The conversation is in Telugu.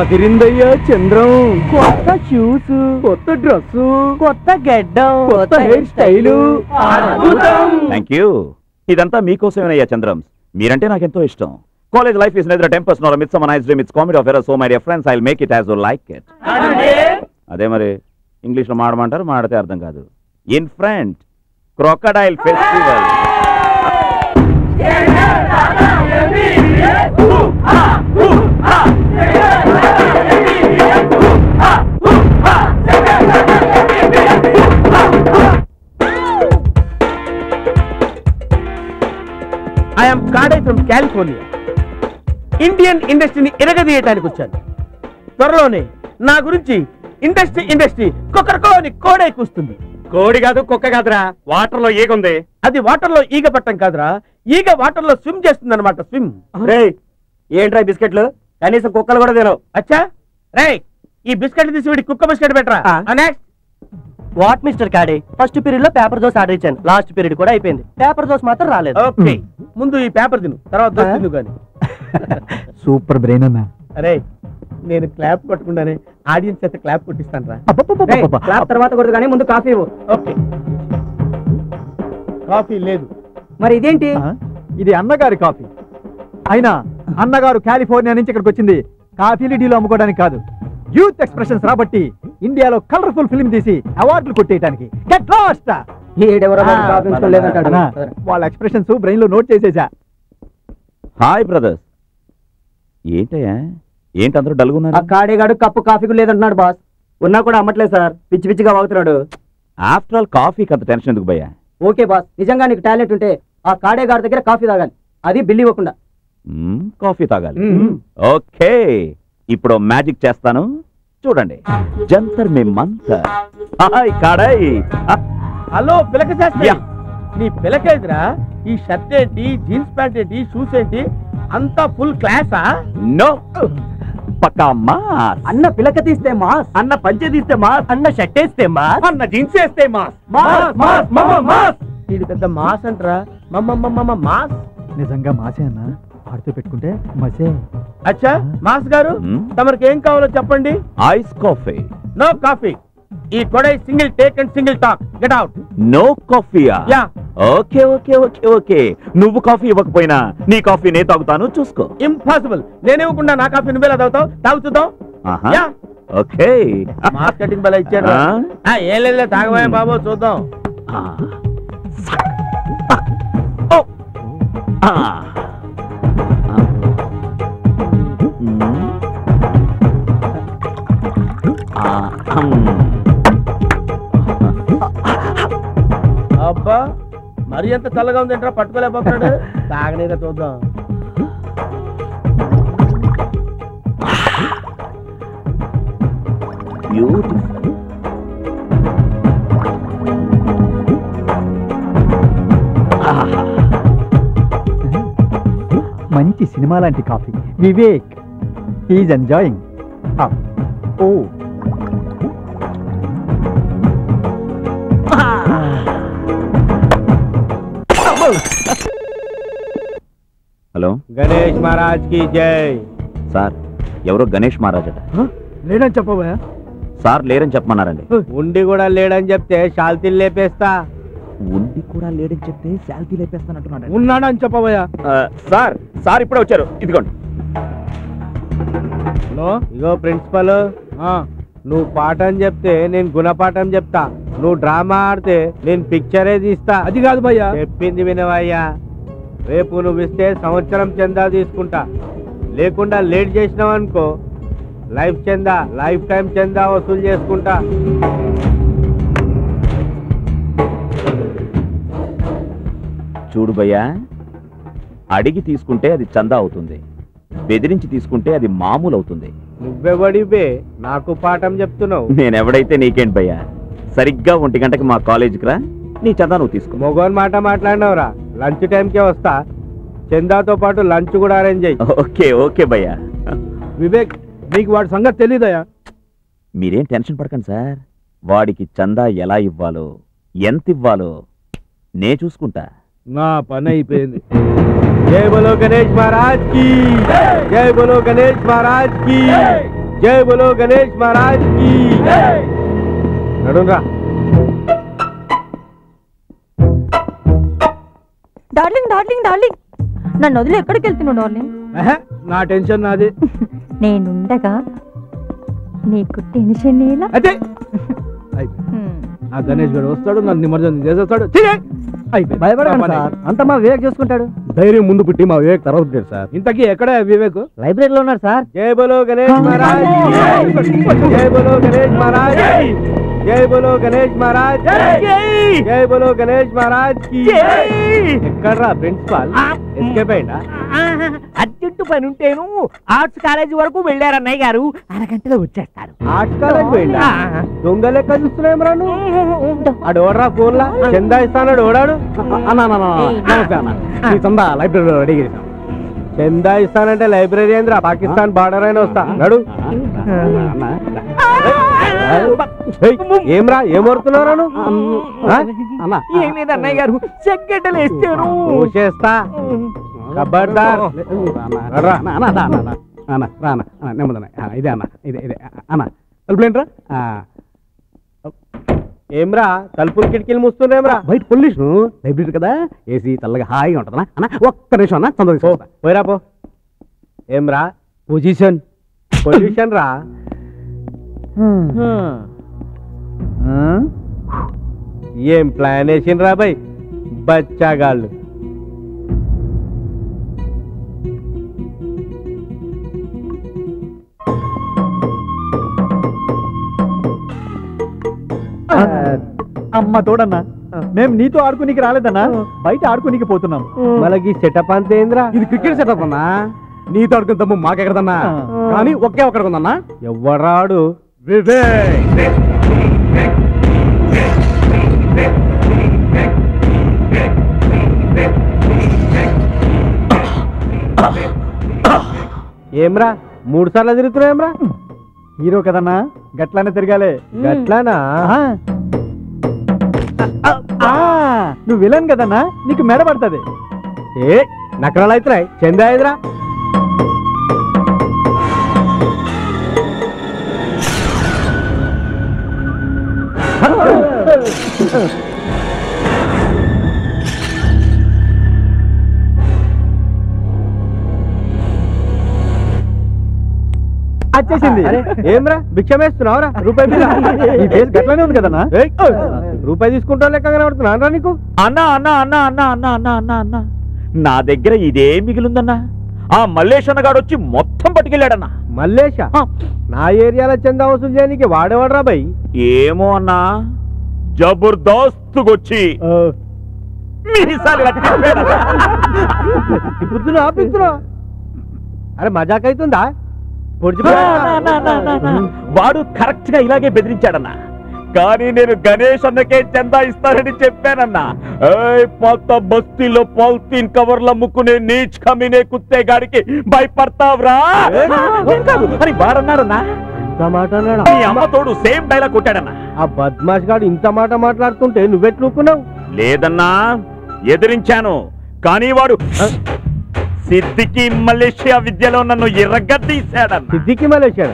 అదిరిందయ్యా చంద్రం. కొత్త షూస్, కొత్త డ్రెస్, కొత్త గెడ్డం, కొత్త హెయిర్ స్టైలు. Thank you. ఇదంతా మీకోసమేనయ్యా చంద్రం. మీరంటే నాకెంతో ఇష్టం. College life is neither a tempest nor a midsummer night's dream. It's comedy of errors. So my dear friends, I'll make it as you like it. అదే మరి ఇంగ్లీష్ లో మాడమంటారు, మాడితే అర్థం కాదు. In front crocodile festival. I'm కాడే ఫ్రమ్ కాలిఫోర్నియా. ఇండియన్ ఇండస్ట్రీని ఎరగదీయటానికి వచ్చాను. త్వరలోనే నా గురించి ఇండస్ట్రీ కుక్కరకోని కోడే కూస్తుంది. కోడి కాదు, కుక్క కాదురా, వాటర్ లో ఈగ ఉంది. అది వాటర్ లో ఈగ పట్టం కాదురా, ఈగ వాటర్ లో స్విమ్ చేస్తుంది అనమాట. స్విమ్. ఏంట్రా బిస్కెట్లు? కనీసం కుక్కలు కూడా తినవు. అచ్చా రే, ఈ బిస్కెట్ తీసి వీడి కుక్క బిస్కెట్ పెట్టరా. నెక్స్ట్. వాట్ మిస్టర్ కాడే, ఫస్ట్ పీరియడ్ లో పేపర్ దోశ ఆర్డర్ ఇచ్చాను. లాస్ట్ పీరియడ్ కూడా అయిపోయింది, పేపర్ దోశ మాత్రం రాలేదు. ఓకే, ముందు ఈ పేపర్ తిను, తర్వాత దోశ తిను కానీ. సూపర్ బ్రెయిన్ అన్నా. అరే, నేను క్లాప్ కొట్టకుండానే ఆడియన్స్ చేత క్లాప్ కొట్టిస్తాను రా. క్లాప్ తర్వాత కొడుతు కానీ ముందు కాఫీ ఇవ్వు. ఓకే. కాఫీ లేదు. మరి ఇదేంటి? ఇది అన్నగారి కాఫీ. అయినా అన్నగారు కాలిఫోర్నియా నుంచి ఇక్కడికి వచ్చింది కాఫీలు టీలు అమ్ముకోవడానికి కాదు, యూత్ ఎక్స్ప్రెషన్స్ రాబట్టి ఇండియాలో కలర్ఫుల్ ఫిల్మ్ తీసి అవార్డులు కొట్టేయడానికి. వాళ్ళ ఎక్స్ప్రెషన్స్ బ్రెయిన్ లో నోట్ చేసేసా. Hi brothers. ఏంటయ్యా, ఏంటి అందరూ డల్గున్నారు? ఆ కాడేగాడు కప్పు కాఫీ కూడా లేదంటున్నాడు బాస్. ఉన్నా కూడా అమ్మట్లేదు సార్, పిచ్చి పిచ్చిగా వాగుతున్నాడు. ఆఫ్టర్ ఆల్ కాఫీకి అంత టెన్షన్ ఎందుకు భయ్యా? ఓకే బాస్, నిజంగా నీకు టాలెంట్ ఉంటే ఆ కాడేగాడి దగ్గర కాఫీ తాగాలి, అది బిల్లు ఇవ్వకుండా. కాఫీ తాగాలి. ఓకే, ఇప్పుడు మ్యాజిక్ చేస్తాను, చూడండి. జంతర్ మే మంతర్. హాయ్ కాడై. హలో పిలక శాస్త్రి. నీ పిలకేదిరా? ఈ షర్ట్ ఏంటి, జీన్స్ ప్యాంట్ ఏంటి, షూస్ ఏంటి, అంతా ఫుల్ క్లాసా? నో, పక్కా మాస్. అన్న పిలక తీస్తే మాస్, అన్న పంచె తీస్తే మాస్, అన్న షర్ట్ వేస్తే మాస్, అన్న జీన్స్ వేస్తే మాస్. మాస్ మాస్ మమ్మ మాస్. వీడు పెద్ద మాస్ అంటరా. మమ్మ మాస్. నిజంగా మాసే అన్నా, ఆడుతూ పెట్టుకుంటే మసే. అచ్చా మాస్ గారు, తమరికి ఏం కావాలో చెప్పండి. Ice coffee. No coffee. ఈ కొడై single take and single talk. Get out. No కాఫీయా? Yeah. Okay okay okay okay. నువ్వు కాఫీ ఇవ్వకపోయినా నీ కాఫీ నేను తాగుతాను, చూసుకో. ఇంపాసిబుల్. నేనేవ్వకుండా నా కాఫీ నువ్వేలా తాగుతావు? తాగుతుందాం. యా. ఓకే. మార్కెటింగ్ బల ఇచ్చాడు. ఏం లేదు, తాగబోయే బాబు, చూద్దాం. అబ్బా, మరి ఎంత చల్లగా ఉందంటారా, పట్టుకోలేకపోతున్నాడు. తాగనేగా, చూద్దాం. మంచి సినిమా లాంటి coffee. Vivek is enjoying. Oh hello, Ganesh Maharaj కి జై. సార్, ఎవరో గణేష్ మహారాజ్ అట. లేడని చెప్పబోయా? సార్ లేరని చెప్పమన్నారండి. ఉండి కూడా లేడని చెప్తే శాల్తీలు లేపేస్తా. ఉండి కూడా లేడని చెప్తే శాల్తీ లేపేస్తానంటున్నాడు. ఉన్నాడని చెప్పబోయా? సార్, సార్ ఇప్పుడే వచ్చారు, ఇదిగోండి. హలో, ఇగో ప్రిన్సిపల్. నువ్వు పాఠం చెప్తే నేను గుణపాఠం చెప్తా, నువ్వు డ్రామా ఆడితే నేను పిక్చరే తీస్తా. అది కాదు భయ్యా, చెప్పింది వినవయ్యా. రేపు నువ్వు ఇస్తే సంవత్సరం చందా తీసుకుంటా, లేకుండా లేట్ చేసినావు అనుకో లైఫ్ టైం చందా వసూలు చేసుకుంటా. చూడు భయ్యా, అడిగి తీసుకుంటే అది చందా అవుతుంది, బెదిరించి తీసుకుంటే అది మామూలు అవుతుంది. నువ్వెవడివే నాకు పాఠం చెప్తున్నావు? నేనెవడైతే నీకేంటి భయ్యా, సరిగ్గా 1 గంటకి మా కాలేజీకి రా, నీ చందా నువ్వు తీసుకో. మొగోన్ మాట మాట్లాడినవరా, లంచ్ టైంకే వస్తా, చందాతో పాటు లంచ్ కూడా అరేంజ్ అయ్యి. ఓకే ఓకే భయ్యా. వివేక్, నీకు వాడి సంగతి తెలీదయా? మీరేం టెన్షన్ పడకండి సార్, వాడికి చందా ఎలా ఇవ్వాలో, ఎంత ఇవ్వాలో నే చూసుకుంటా. నా పని అయిపోయింది. జై బోలో గణేష్ మహారాజ్ కి, జై బోలో గణేష్ మహారాజ్ కి. జై బోలో గణేష్ మహారాజ్ కి నడురా. డార్లింగ్ డార్లింగ్ డార్లింగ్ నన్ను వదిలి ఎక్కడికి వెళ్తున్నావు డార్లింగ్? నా టెన్షన్ నాది. నేనుండగా నీకు టెన్షన్ ఎలా? అదే ఆ గణేష్ గారు వస్తాడు, నన్ను నిమజ్జనం చేసేస్తాడు. భయపడకండి సార్, అంతా మా వివేక్ చేసుకుంటాడు. ధైర్యం ముందు పుట్టి మా వివేక్ తర్వాత పుట్టాడు సార్. ఇంతకీ ఎక్కడ వివేక్? లైబ్రరీలో ఉన్నాడు సార్. జై బోలో గణేష్ మహారాజ్, జై బోలో గణేష్ మహారాజ్, జై బోలో గణేష్ మహారాజ్, జై బోలో గణేష్ మహారాజ్ కి. ఎక్కడ్రా ప్రిన్సిపాల్? ఎస్కేప్ అయిందా? అర్జెంటు పని ఉంటేను ఆర్ట్స్ కాలేజీ వరకు వెళ్ళారన్నయ్య గారు, అరగంటలో వచ్చేస్తారు. ఆర్ట్స్ కాలేజ్ పోయిందా? దొంగ లెక్క చూస్తున్నాం రా నువ్వు. అడోడరా ఫోన్ లా చందా ఇస్తాడు ఓడాడు. లైబ్రరీలో రెడీ చేసాం. చందా ఇస్తానంటే లైబ్రరీ ఏంద్రా, పాకిస్తాన్ బార్డర్ అయినా వస్తా. నడు. ఏమ్రా ఏం వరుతున్నారా నువ్వు? ఏం లేదు అన్నయ్య గారు, చెక్కట్టలు వేస్తాను. చేస్తా ఖబర్దార్. ఇదే అన్న, ఇదే ఇదే అన్న. తలుపులేంట్రా? ఏమ్రా తలుపులు కిటికీలు మూస్తున్నాయేమ్రా? బయట పొల్యూషన్, లైబ్రరీ కదా, ఏసీ చల్లగా హాయిగా ఉంటుందా అన్న. ఒక్క నిమిషం అన్న, తొందరగా పోయిరా పో. ఏమ్రా పొజిషన్? పొజిషన్ రా. ఏం ప్లాన్ వేసిండ్రా బాయ్ బచ్చాగాళ్ళు? అమ్మ తోడన్నా, మేము నీతో ఆడుకోనికి రాలేదన్నా, బయట ఆడుకోనికి పోతున్నాం. మనకి సెటప్ అంతే ఏంద్రా? ఇది క్రికెట్ సెటప్ అన్నా. నీతో ఆడుకున్న తమ్ము మాకెక్కడదన్నా, కానీ ఒకే ఒక్కడికి ఉందన్నా. ఎవరాడు? ఏమ్రా 3 సార్లు తిరుగుతున్నాయేమ్రా? హీరో కదన్నా, గట్లానే తిరగాలే. గట్లానా? నువ్వు విలన్ కదన్నా, నీకు మెడ పడుతుంది. ఏ నకరాలు అవుతున్నాయి. చందా ఎదురా? వచ్చేసింది. ఏమ్రా భిక్ష వేస్తున్నావురా? రూపాయి ఈ ఫేస్ గట్లానే ఉంది కదన్నా. రూపాయి తీసుకుంటా లెక్క కనబడుతున్నా రా నీకు? అన్నా అన్నా అన్నా అన్నా అన్నా అన్నా అన్నా అన్నా నా దగ్గర ఇదే మిగిలిందన్నా. ఆ మల్లేష్ అన్నగాడు వచ్చి మొత్తం పట్టుకెళ్ళాడన్నా. మల్లేష? నా ఏరియాలో చందా వసూలు చేయడానికి వాడేవాడరా బాయ్? ఏమో అన్నా, జబర్దస్త్గొచ్చి తిప్పుతున్నా. అరే మజాక్ అవుతుందా? వాడు కరెక్ట్ గా ఇలాగే బెదిరించాడన్నా. కానీ నేను గణేష్ అన్నకే చందా ఇస్తానని చెప్పానన్నా. పాత బస్తీలో పాలిథీన్ కవర్లు అమ్ముకునే నీచ్ కమీనే కుత్తే గాడికి భయపడతావురా అని వాడన్నాడన్నా. ఇంత మాట అన్నాడా? మీ అమ్మ తోడు సేమ్ డైలాగ్ కొట్టాడన్నా. ఆ బద్మాష్ గాడు ఇంత మాట మాట్లాడుతుంటే నువ్వెట్లుకున్నావు? లేదన్నా, ఎదిరించాను. కానీ వాడు సిద్దికి మలేషియా విద్యలో నన్ను ఎర్రగద్దీశాడన్నా. సిద్దికి మలేషియా?